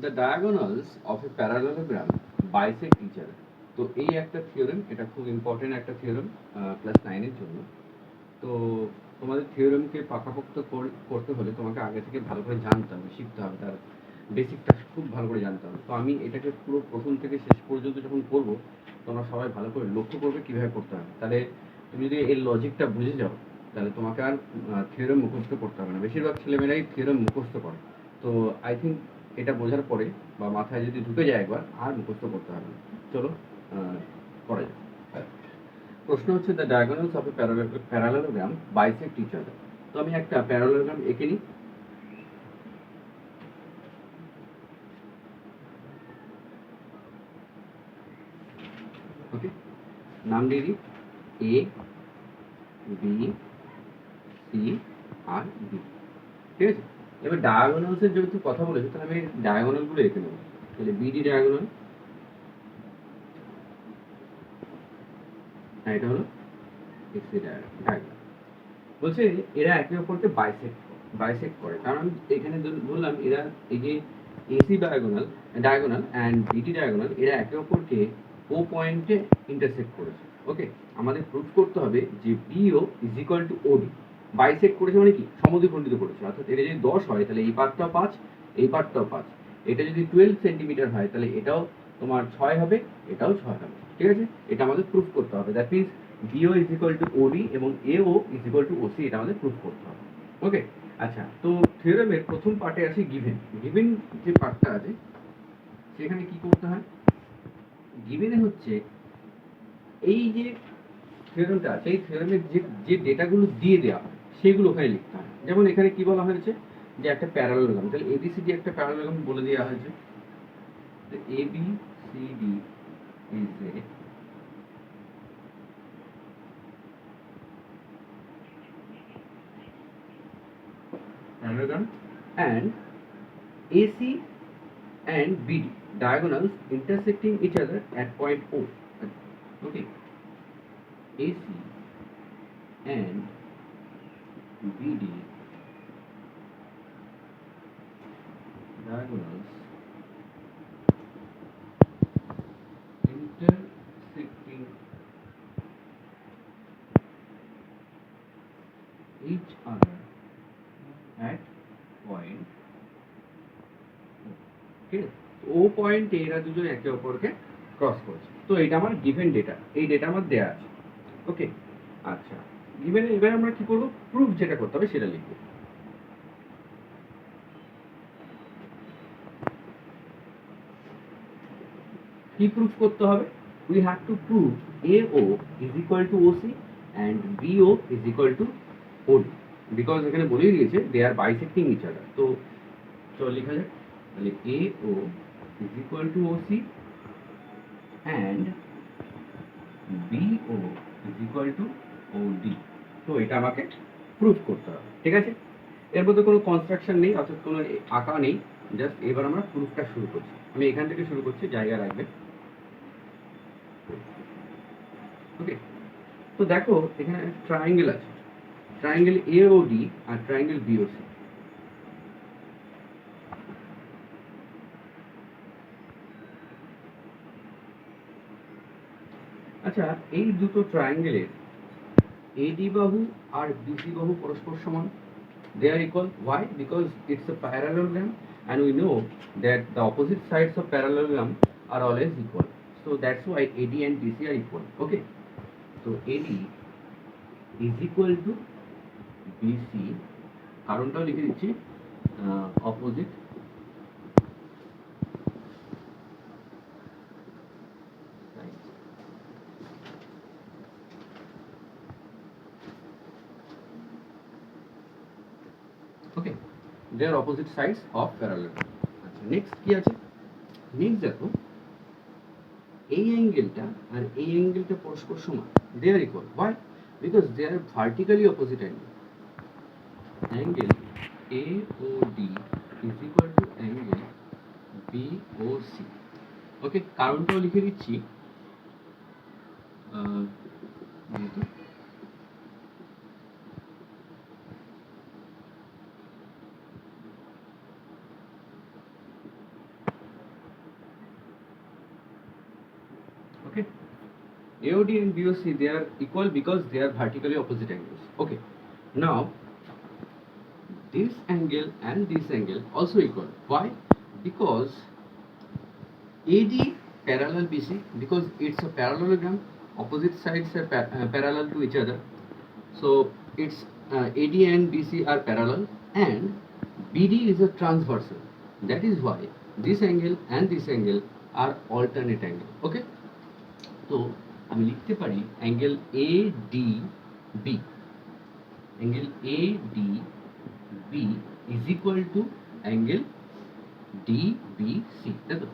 The diagonals of a parallelogram bisect each other. তো এই একটা থিওরেম, এটা খুব ইম্পর্টেন্ট একটা থিওরেম ক্লাস 9-এর জন্য। তো তোমাদের থিওরেমকে পাকাপোক্ত করতে হলে তোমাকে আগে থেকে ভালো করে জানতে হবে, শিখতে হবে, তার বেসিকটা খুব ভালো করে জানতে হবে। তো আমি এটাকে পুরো প্রথম থেকে শেষ পর্যন্ত যখন করবো, তোমরা সবাই ভালো করে লক্ষ্য করবে কীভাবে করতে হবে। তাহলে তুমি যদি এর লজিকটা বুঝে যাও, তাহলে তোমাকে আর থিওরেম মুখস্থ করতে হবে না। বেশিরভাগ ছেলেমেয়েরাই থিওরেম মুখস্থ করে। তো আই থিঙ্ক এটা বোঝার পরে বা মাথায় যদি ঢুকে যায় একবার, আর মুখস্থ করতে হবে না। চলো করা যাক। প্রশ্ন হচ্ছে the diagonals of a parallelogram bisect each other. তো আমি একটা প্যারালেলোগ্রাম এঁকে নিই। ওকে, নাম দিয়ে দিই এ, বি, সি আর ডি। ঠিক আছে, এবার ডায়াগোনালসের যেহেতু কথা বলেছে, তাহলে আমি ডায়াগোনালগুলো এঁকে নেবো। তাহলে বিডি ডায়াগোনাল, আর এটা হলো এক্সি ডায়াগোনাল। বলছে এরা একে অপরকে বাইসেক্ট করে, কারণ এখানে বললাম এরা এই যে AC diagonal diagonal and BD diagonal, এরা একে অপরকে ও পয়েন্টে ইন্টারসেক্ট করেছে। ওকে, আমাদের প্রুফ করতে হবে যে BO is equal to OD. Bisect করেছে মানে কি, সমদ্বিখণ্ডিত করেছে, অর্থাৎ এটা যদি 10 হয় তাহলে এই পার্টটাও 5, এই পার্টটাও 5। এটা যদি 12 সেন্টিমিটার হয় তাহলে এটাও তোমার 6 হবে, এটাও 6 হবে। ঠিক আছে, এটা আমাদের প্রুফ করতে হবে। That means BO is equal to OD এবং এও ইজ ইকুয়াল টু ওসি, এটা আমাদের প্রুফ করতে হবে। ওকে, আচ্ছা, তো থিওরেমের প্রথম পার্টে আছে গিভেন। গিভেন যে পার্টটা আছে সেখানে কি করতে হয়, গিভেনে হচ্ছে এই যে থিওরেমটা আছে, এই থিওরেমের যে ডেটাগুলো দিয়ে দেওয়া হয় সেগুলো ওখানে লিখতে হয়। যেমন এখানে কি বলা হয়েছে যে একটা প্যারালেলোগ্রাম, তাহলে এবিসিডি একটা প্যারালেলোগ্রাম বলে দেওয়া হয়েছে। ABCD is a parallelogram and AC and BD diagonals intersecting each other at point O. Okay, AC and BD diagonals intersecting each other at point O. ঠিক আছে, ও পয়েন্টে এরা দুজন একে অপরকে ক্রস করেছে। তো এটা আমার গিভেন ডেটা, এই ডেটা আমার দেয়া আছে। ওকে, আচ্ছা, গিভেনে এবার আমরা কি করব, প্রুফ যেটা করতে হবে সেটা লিখব। কি প্রুফ করতে হবে, we have to prove AO is equal to OC and BO is equal to OD, because এখানে বলেই দিয়েছে they are bisecting each other। তো চল লেখা যাক, তাহলে AO is equal to OC and BO is equal to OD। তো এটা আমাকে প্রুফ করতে হবে। ঠিক আছে, এর মধ্যে কোনো কনস্ট্রাকশন নেই, অর্থাৎ কোনো আঁকা নেই, জাস্ট এবার আমরা প্রুফটা শুরু করছি। আমি এখান থেকে শুরু করছি, জায়গা রাখবে। ওকে, তো দেখো এখানে ট্রায়াঙ্গেল আছে, ট্রায়াঙ্গেল এওডি আর ট্রায়াঙ্গেল বিওসি। আচ্ছা, এই দুটো ট্রায়াঙ্গেলের এডি বাহু আর বিসি বাহু পরস্পর সমান, they are equal. Why? Because it's a parallelogram and we know that the opposite sides of parallelogram are always equal, so that's why AD and BC are equal. Okay, so AD is equal to BC, কারণটাও লিখে দিচ্ছি, opposite okay, they are opposite sides of parallelogram. আচ্ছা, next কি আছে, next দেখো এই অ্যাঙ্গেলটা আর এই অ্যাঙ্গেলটা পরস্পর সমান, they are equal. Why? Because they are vertically opposite angle. Angle AOD is equal to angle BOC। Okay, কারণটাও লিখে দিচ্ছি, AOD and BOC, they are equal because they are vertically opposite angles. Okay. Now, this angle and this angle also equal. Why? Because AD parallel BC, because it's a parallelogram, opposite sides are parallel to each other. So it's AD and BC are parallel, and BD is a transversal. That is why this angle and this angle are alternate angle. Okay. তো আমি লিখতে পারি angle ADB, angle ADB is equal to angle DBC, তাই তো?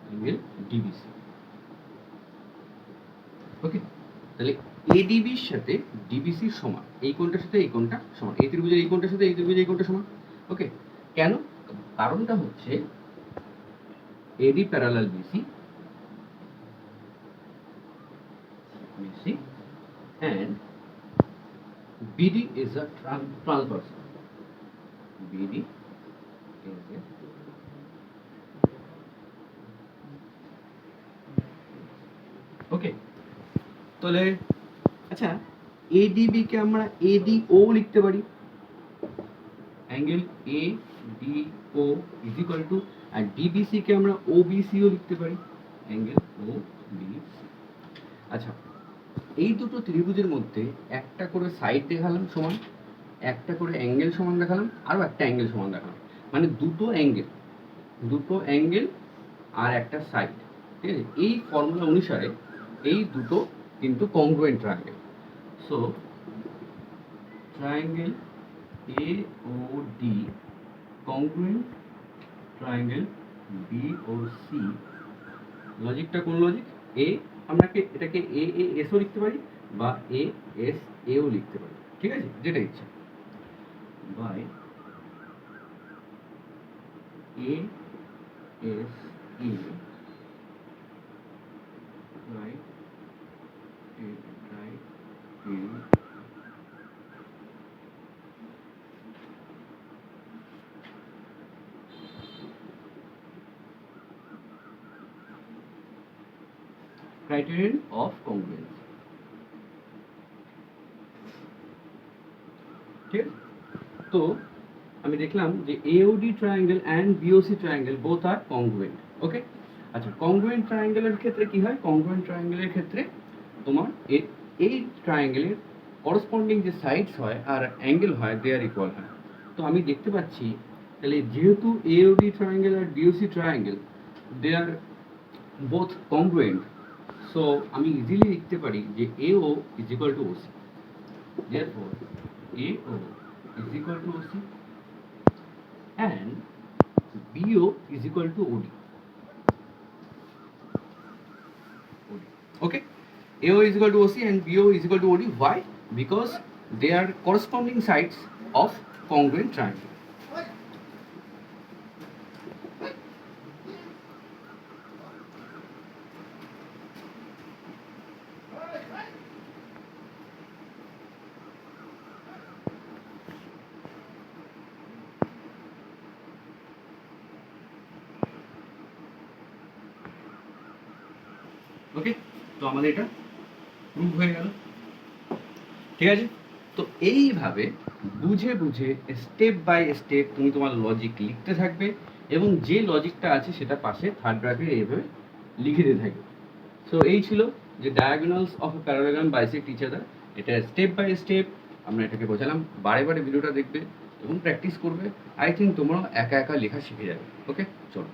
Angle DBC। ওকে, তাহলে ADB এর সাথে DBC সমান, এই কোণটার সাথে এই কোণটা সমান, এই ত্রিভুজের এই কোণটার সাথে এই ত্রিভুজের এই কোণটা সমান। ওকে, কেন? কারণটা হচ্ছে AD parallel BC and BD is a transversal. BD is a okay. তাহলে আচ্ছা, ADB কে আমরা ADO লিখতে পারি, angle ADO is equal to, আর DBC কে আমরা OBCও লিখতে পারি, অ্যাঙ্গেল OBC। আচ্ছা, এই দুটো ত্রিভুজের মধ্যে একটা করে সাইড দেখালাম সমান, একটা করে অ্যাঙ্গেল সমান দেখালাম, আরও একটা অ্যাঙ্গেল সমান দেখালাম, মানে দুটো অ্যাঙ্গেল আর একটা সাইড। ঠিক আছে, এই ফর্মুলা অনুসারে এই দুটো কিন্তু congruent triangle. So triangle AOD congruent triangle BOC। লজিকটা কোন লজিক? আমরা এটাকে AASও লিখতে পারি বা ASAও লিখতে পারি, ঠিক আছে, যেটা ইচ্ছা, by ASA, right, criterion of congruence। ঠিক আছে, তো আমি দেখলাম যে AOD triangle and BOC triangle both are congruent. Okay, আচ্ছা, কংগ্রুয়েন্ট ট্রায়াঙ্গেলের ক্ষেত্রে কি হয়? কংগ্রুয়েন্ট ট্রায়াঙ্গেলের ক্ষেত্রে তোমার এই ট্রায়াঙ্গেলের করসপন্ডিং যে সাইডস হয় আর অ্যাঙ্গেল হয়, দে আর ইকুয়াল হয়। তো আমি দেখতে পাচ্ছি তাহলে যেহেতু AOD ট্রায়াঙ্গেল আর BOC ট্রায়াঙ্গেল দে আর বোথ কংগ্রুয়েন্ট, সো আমি ইজিলি লিখতে পারি যে AO is equal to OC। Therefore AO is equal to OC and BO is equal to OD। Okay, AO is equal to OC and BO is equal to OD. Why? Because they are corresponding sides of congruent triangle। ওকে, তো আমাদের এটা prove হয়ে গেল। ঠিক আছে, তো এইভাবে বুঝে বুঝে স্টেপ বাই স্টেপ তুমি তোমার লজিক লিখতে থাকবে এবং যে লজিকটা আছে সেটা পাশে থার্ড ব্র্যাকেটে এইভাবে লিখে দিতে থাকবে। সো এই ছিল যে diagonals of a parallelogram bisect each other. এটা স্টেপ বাই স্টেপ আমরা এটাকে বোঝালাম, বারে বারে ভিডিওটা দেখবে এবং প্র্যাকটিস করবে। আই থিঙ্ক তোমরাও একা একা লেখা শিখে যাবে। ওকে, চলো।